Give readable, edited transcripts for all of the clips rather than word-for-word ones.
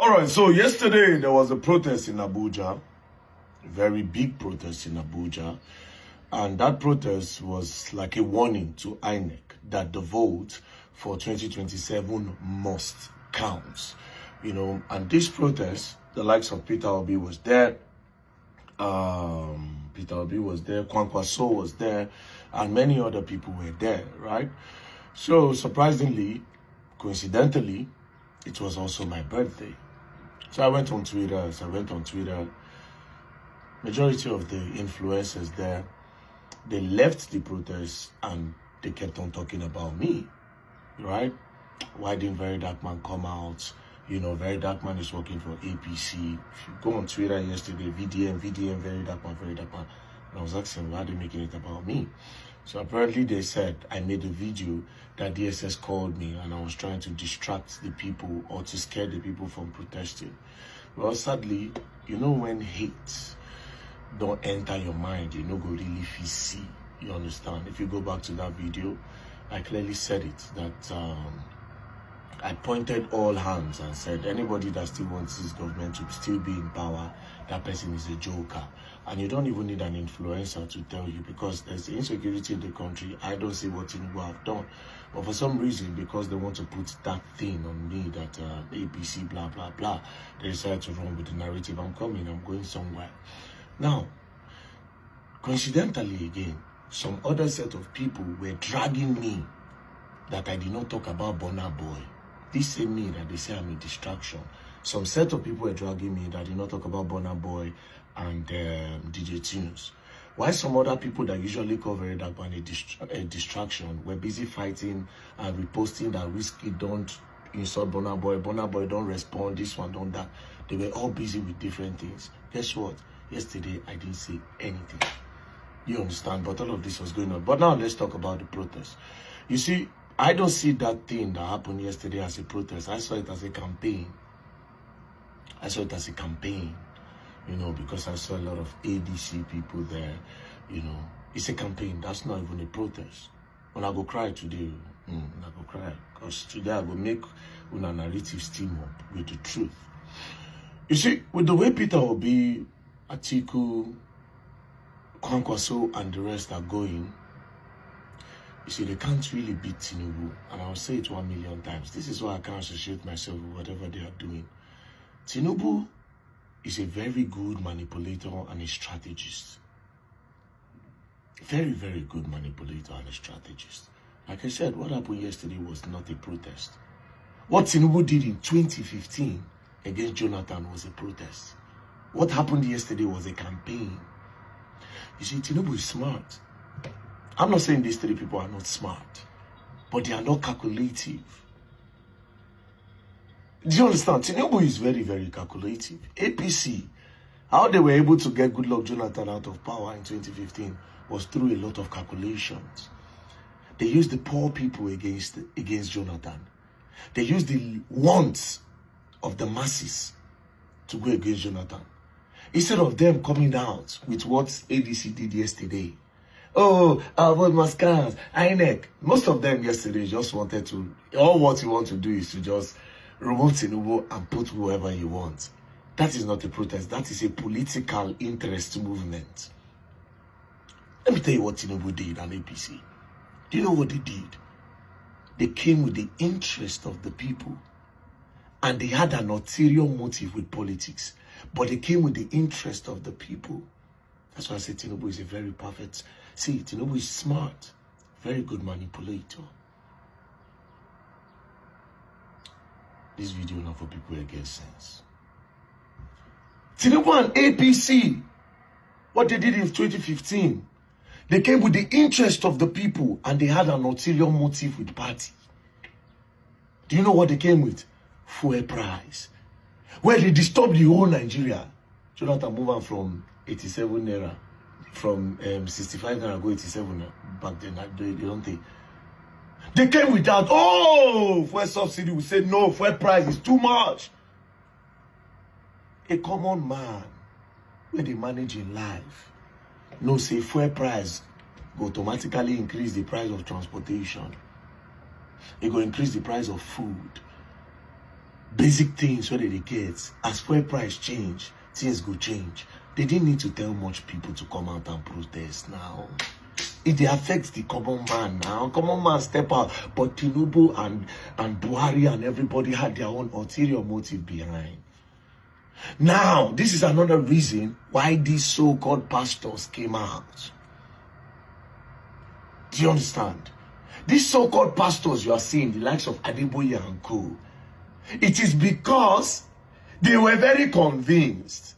All right, so yesterday there was a protest in Abuja, a very big protest in Abuja, and that protest was like a warning to INEC that the vote for 2027 must count, and this protest, the likes of Peter Obi was there, Kwankwaso was there, and many other people were there, right? So surprisingly, coincidentally, it was also my birthday. So I went on Twitter. Majority of the influencers there, they left the protest and they kept on talking about me, right? Why didn't Very Dark Man come out? Very Dark Man is working for APC. If you go on Twitter yesterday, VDM, Very Dark Man. And I was asking, why are they making it about me? So apparently they said I made a video that DSS called me and I was trying to distract the people or to scare the people from protesting. Well, sadly, when hate don't enter your mind, you go really see. You understand? If you go back to that video, I clearly said it, that I pointed all hands and said anybody that still wants this government to still be in power, that person is a joker. And you don't even need an influencer to tell you, because there's insecurity in the country. I don't see what Tinubu have done. But for some reason, because they want to put that thing on me, that APC, blah, blah, blah, they decided to run with the narrative. I'm coming, I'm going somewhere. Now, coincidentally again, some other set of people were dragging me that I did not talk about Burna Boy. This same me that they say I'm a distraction. Some set of people were dragging me that did not talk about Burna Boy and DJ Tunes. Why some other people that usually call Very Dark Man a distraction were busy fighting and reposting that Risky don't insult Burna Boy don't respond, this one don't that. They were all busy with different things. Guess what? Yesterday I didn't say anything. You understand? But all of this was going on. But now let's talk about the protest. You see, I don't see that thing that happened yesterday as a protest. I saw it as a campaign. Because I saw a lot of ADC people there. It's a campaign. That's not even a protest. When I go cry today, because today I will make una narrative steam up with the truth. You see, with the way Peter Obi, Atiku, Kwankwaso, and the rest are going, you see, they can't really beat Tinubu. And I'll say it 1 million times. This is why I can't associate myself with whatever they are doing. Tinubu is a very good manipulator and a strategist. Very, very good manipulator and a strategist. Like I said, what happened yesterday was not a protest. What Tinubu did in 2015 against Jonathan was a protest. What happened yesterday was a campaign. You see, Tinubu is smart. I'm not saying these three people are not smart, but they are not calculative. Do you understand? Tinubu is very, very calculative. APC, how they were able to get Goodluck Jonathan out of power in 2015 was through a lot of calculations. They used the poor people against Jonathan. They used the wants of the masses to go against Jonathan. Instead of them coming out with what ADC did yesterday. Oh, our vote must count. INEC. Most of them yesterday just wanted to, all what you want to do is to just remove Tinubu and put whoever you want. That is not a protest. That is a political interest movement. Let me tell you what Tinubu did and APC. Do you know what they did? They came with the interest of the people. And they had an ulterior motive with politics. But they came with the interest of the people. That's why I say Tinubu is a very perfect. See, Tinubu is smart. Very good manipulator. This video not for people who get sense. Tinubu and APC, what they did in 2015, they came with the interest of the people and they had an ulterior motive with the party. Do you know what they came with? Fuel price. Where they disturbed the whole Nigeria. Jonathan moved from 87 naira, from 65 naira go 87 back then. They don't think. They came with that. Oh, fuel subsidy. We said no, fuel price is too much. A common man, when they manage in life, no say fuel price go automatically increase the price of transportation. It will increase the price of food. basic things where they get. As fuel price change, things go change. They didn't need to tell much people to come out and protest now. It affects the common man now. Common man step out. But Tinubu and Buhari and everybody had their own ulterior motive behind. Now, this is another reason why these so-called pastors came out. Do you understand? These so-called pastors you are seeing, the likes of Adeboye and co, it is because they were very convinced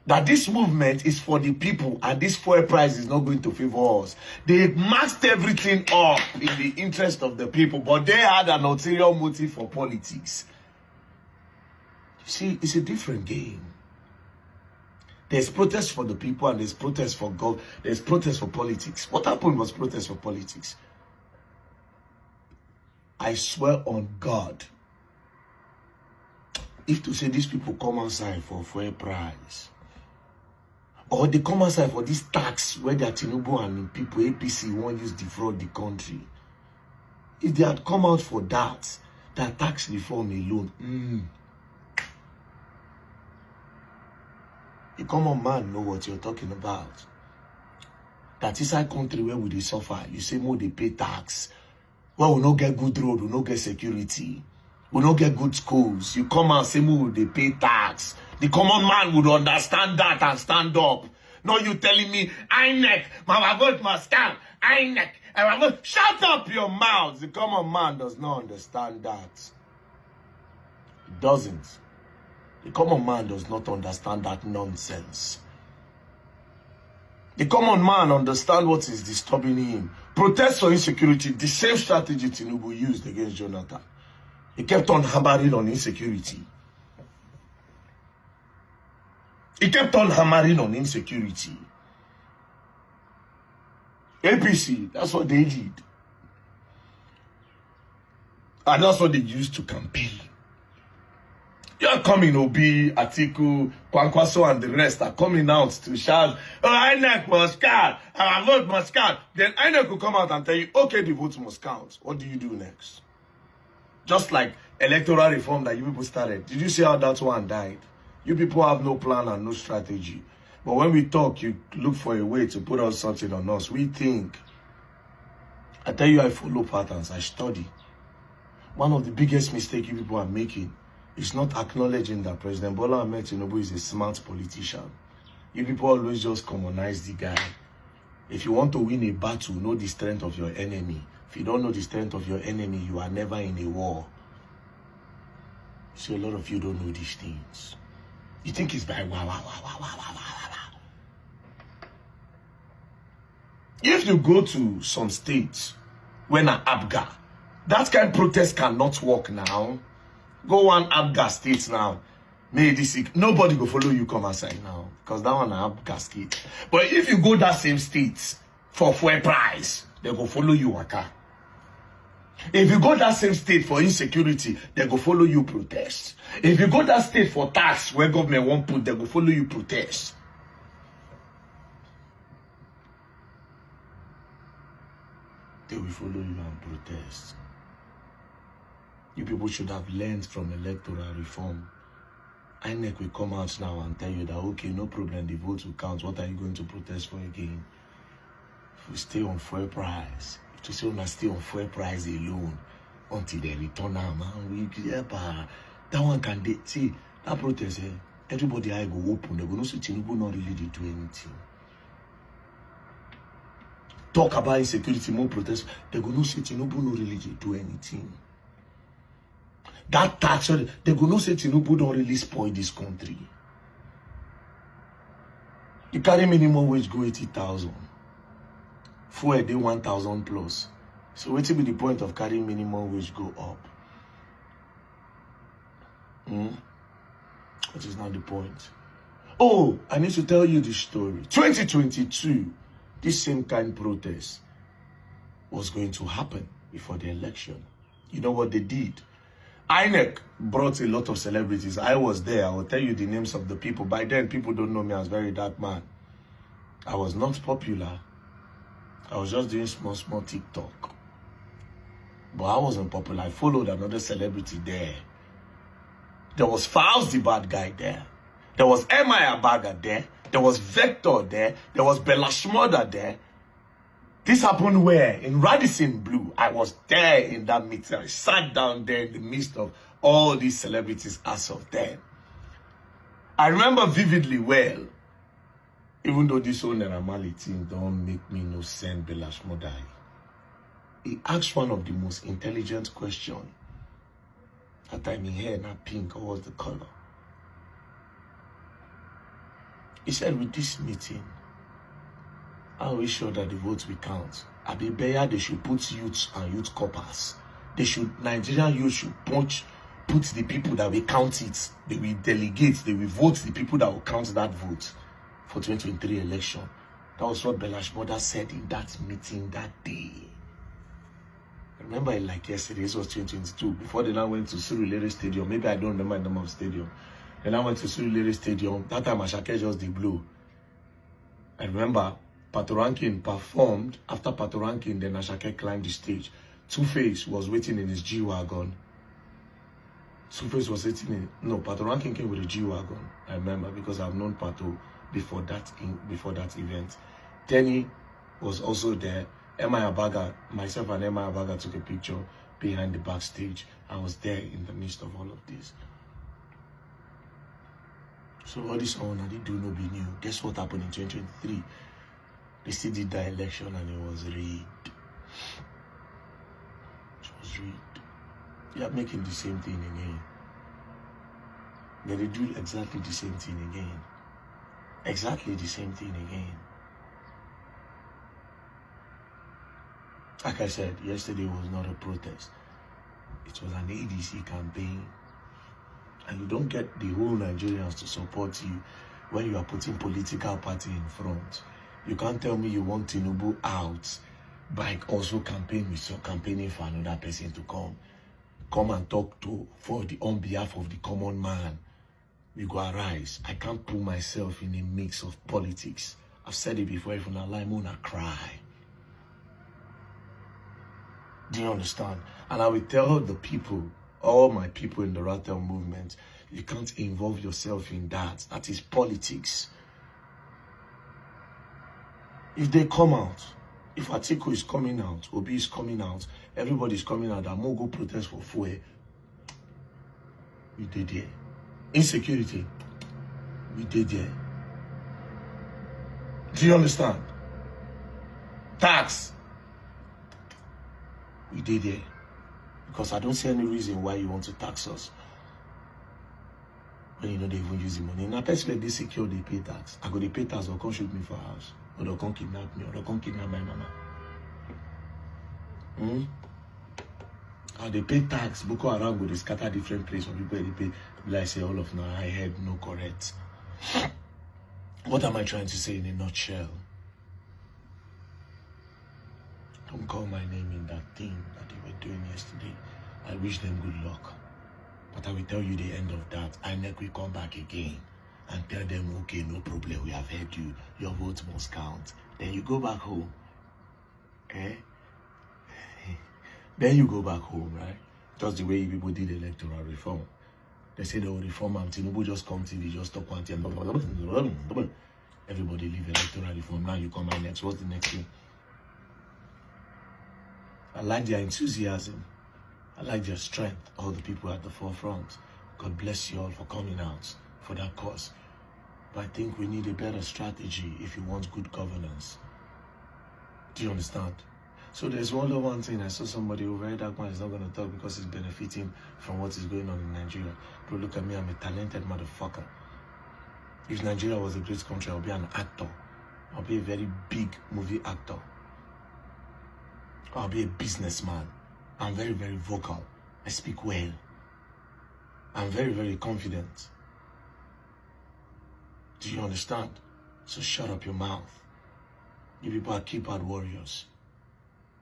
that this movement is for the people and this fuel price is not going to favor us. They masked everything up in the interest of the people, but they had an ulterior motive for politics. You see, it's a different game. There's protest for the people and there's protest for God. There's protest for politics. What happened was protest for politics. I swear on God, if to say these people come outside for fuel price, or they come outside for this tax where they are Tinubu and people, APC, won't use defraud the country. If they had come out for that tax reform alone, the common man know what you're talking about. That inside country where we they suffer, you say more they pay tax. Well, we not get good road, we not get security, we not get good schools. You come and say more they pay tax. The common man would understand that and stand up. No, you telling me, INEC, my vote must count. INEC, shut up your mouth. The common man does not understand that. He doesn't. The common man does not understand that nonsense. The common man understands what is disturbing him. Protest for insecurity, the same strategy Tinubu used against Jonathan. He kept on hammering on insecurity. He kept on hammering on insecurity. APC, that's what they did. And that's what they used to campaign. You're coming, Obi, Atiku, Kwankwaso, and the rest are coming out to shout, oh, INEC must count, our vote must count. Then INEC will come out and tell you, okay, the vote must count. What do you do next? Just like electoral reform that you people started. Did you see how that one died? You people have no plan and no strategy. But when we talk, you look for a way to put out something on us. We think. I tell you, I follow patterns. I study. One of the biggest mistakes you people are making is not acknowledging that President Bola Ahmed Tinubu is a smart politician. You people always just commonize the guy. If you want to win a battle, know the strength of your enemy. If you don't know the strength of your enemy, you are never in a war. So a lot of you don't know these things. You think it's by wow. If you go to some states when an ABGA, that kind of protest cannot work now. Go one ABGA state now. Nobody go follow you come outside now. Because that one an ABGA state. But if you go that same state for fuel price, they go follow you waka. If you go that same state for insecurity, they go follow you protest. If you go that state for tax where government won't put, they go follow you protest. They will follow you and protest. You people should have learned from electoral reform. INEC will come out now and tell you that, okay, no problem, the votes will count. What are you going to protest for again? If we stay on fuel price, to say we stay on fuel price alone until they return now, man, that one can see that protest. Everybody I go open. They go no say Tinubu not really did do anything. Talk about insecurity, more protest. They go no say Tinubu not really did do anything. That tax, they go no say Tinubu don't really spoil this country. You carry minimum wage go 80,000. Fuel day 1,000 plus. So what will be the point of carrying minimum wage go up? What is not the point? Oh, I need to tell you this story. 2022, this same kind of protest was going to happen before the election. You know what they did? INEC brought a lot of celebrities. I was there. I will tell you the names of the people. By then, people don't know me as very dark man. I was not popular. I was just doing small TikTok. But I wasn't popular. I followed another celebrity there. There was Files the bad guy there. There was M.I. Abaga there. There was Vector there. There was Bella Shmurda there. This happened where? In Radisson Blu. I was there in that meeting. I sat down there in the midst of all these celebrities as of then. I remember vividly well, even though this whole Naramali thing don't make me no send Bella Shmurda. He asked one of the most intelligent questions. That time in hair, not pink, or was the color? He said, with this meeting, are we sure that the votes will count? At the Beya, they should put youths and youth corpers. Nigerian youth should put the people that will count it. They will delegate, they will vote the people that will count that vote for 2023 election. That was what Bella Shmurda said in that meeting that day. I remember it like yesterday. This was 2022. Before they now went to Surulere Stadium. Maybe I don't remember the name of the stadium. Then I went to Surulere Stadium. That time Ashake just did blow. I remember Patoranking performed. After Patoranking, then Ashake climbed the stage. Two-Face was waiting in his G-Wagon. Two-Face was sitting in... No, Patoranking came with a G-Wagon. I remember because I've known Pato before that event. Tenny was also there. M.I. Abaga, myself and M.I. Abaga took a picture behind the backstage. I was there in the midst of all of this. So all this on, I did do no be new. Guess what happened in 2023? They still did that election and it was rigged. It was rigged. They are making the same thing again. Then they do exactly the same thing again. Exactly the same thing again. Like I said, yesterday was not a protest. It was an ADC campaign. And you don't get the whole Nigerians to support you when you are putting political party in front. You can't tell me you want Tinubu out by also campaigning for another person to come and talk to on behalf of the common man. We go arise. I can't put myself in a mix of politics. I've said it before, if I lie, I'm gonna cry. Do you understand? And I will tell the people, all my people in the Ratel movement, you can't involve yourself in that. That is politics. If they come out, if Atiku is coming out, Obi is coming out, everybody is coming out, I'm going to go protest for fuel. We did there. Insecurity. We did there. Do you understand? Tax. We did there. Because I don't see any reason why you want to tax us when you know they even use the money. Now, person like this secure, they pay tax. I go, they pay tax, or come shoot me for a house, or they'll come kidnap me, or they'll come kidnap my mama. And they pay tax. Boko Haram go, they scatter different places. Some people, they pay, like I say, all of now, I heard no correct. What am I trying to say in a nutshell? Don't call my name in that thing that they were doing yesterday. I wish them good luck. But I will tell you the end of that. INEC will come back again and tell them, okay, no problem, we have heard you. Your votes must count. Then you go back home. Eh? Then you go back home, right? Just the way people did electoral reform. They say they will reform and Tinubu just come TV, just talk one thing. Everybody leave electoral reform. Now you come INEC. What's the next thing? I like their enthusiasm. I like their strength, all the people at the forefront. God bless you all for coming out for that cause. But I think we need a better strategy if you want good governance. Do you understand? So there's one thing. I saw somebody who very dark man is not going to talk because he's benefiting from what is going on in Nigeria. But look at me, I'm a talented motherfucker. If Nigeria was a great country, I'll be an actor. I'll be a very big movie actor. I'll be a businessman. I'm very, very vocal. I speak well. I'm very, very confident. Do you understand? So shut up your mouth. You people are keypad warriors.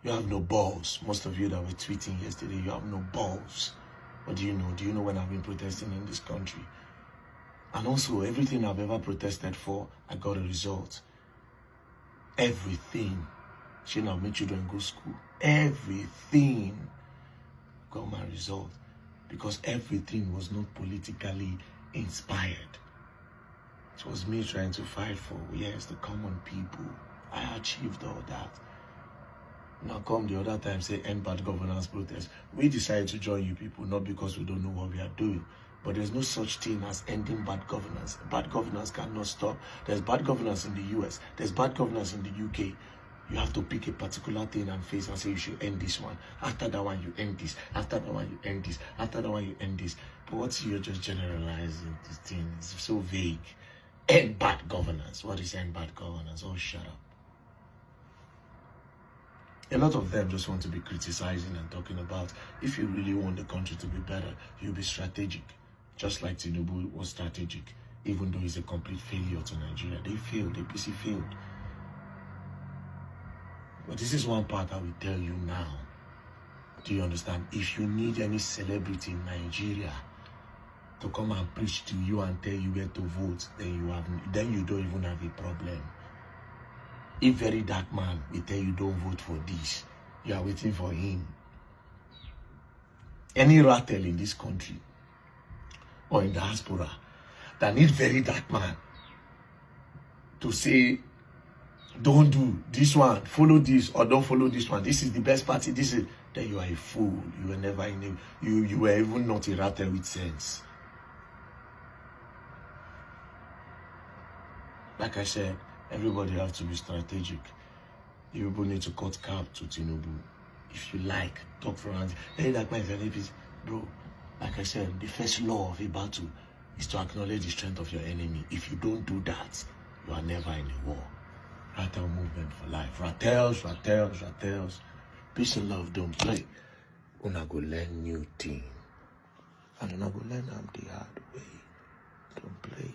You have no balls. Most of you that were tweeting yesterday, you have no balls. What do you know? Do you know when I've been protesting in this country? And also, everything I've ever protested for, I got a result. Everything. Shouldn't have made children go to school. Everything got my result. because everything was not politically inspired. It was me trying to fight for, yes, the common people. I achieved all that. Now come the other time, say end bad governance protest. We decided to join you people, not because we don't know what we are doing, but there's no such thing as ending bad governance. Bad governance cannot stop. There's bad governance in the US. There's bad governance in the UK. You have to pick a particular thing and face and say you should end this one. After that one, you end this. After that one, you end this. After that one, you end this. But what you're just generalizing this thing is so vague. End bad governance. What is end bad governance? Oh, shut up. A lot of them just want to be criticizing and talking about, if you really want the country to be better, you'll be strategic. Just like Tinubu was strategic, even though he's a complete failure to Nigeria. They failed, they basically failed. But this is one part I will tell you now. Do you understand? If you need any celebrity in Nigeria to come and preach to you and tell you where to vote, then you don't even have a problem. If very dark man will tell you don't vote for this, you are waiting for him. Any Ratel in this country or in diaspora that need very dark man to say, don't do this one, follow this, or don't follow this one, this is the best party, this is, then you are a fool. You were never in a, you were even not a Ratel with sense. Like I said, everybody has to be strategic. You people need to cut cap to Tinubu. If you like, talk for us. Hey, that man is an APC. Bro, like I said, the first law of a battle is to acknowledge the strength of your enemy. If you don't do that, you are never in a war. Ratel movement for life. Ratels, Ratels, Ratels. Peace and love, don't play. Una go learn new thing. And una go learn them the hard way. Don't play.